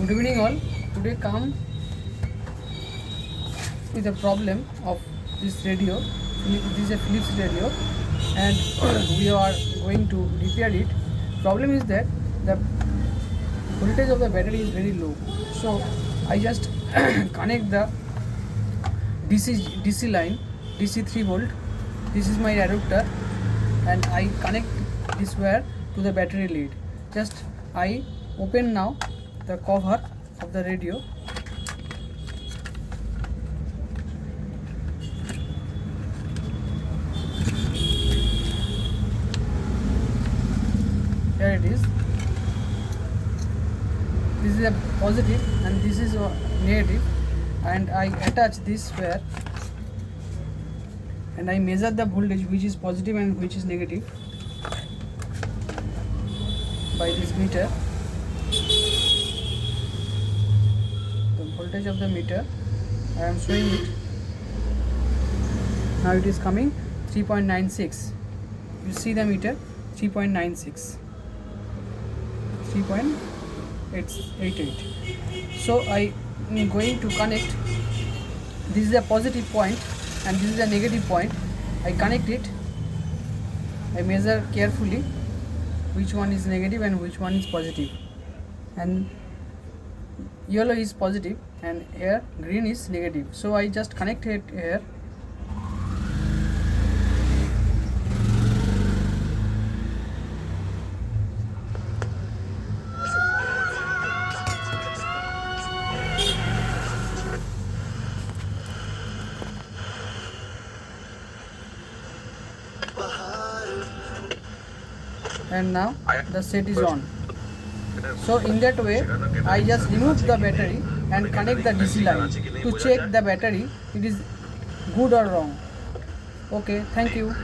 Good evening all. Today come with a problem of this radio. This is a Philips radio and we are going to repair it. Problem is that the voltage of the battery is very low. So I just connect the DC line, DC 3 volt. This is my adapter and I connect this wire to the battery lead. Just I open now the cover of the radio. Here it is. This is a positive and this is a negative, and I attach this wire and I measure the voltage which is positive and which is negative by this meter. The voltage of the meter, I am showing it. Now it is coming 3.96. You see the meter 3.96, 3.88. So I am going to connect. This is a positive point and this is a negative point. I connect it. I measure carefully which one is negative and which one is positive. And yellow is positive and here green is negative. So I just connect it here. And now the set is on. So in that way I just remove the battery and connect the DC line to check the battery it is good or wrong. Okay, thank you.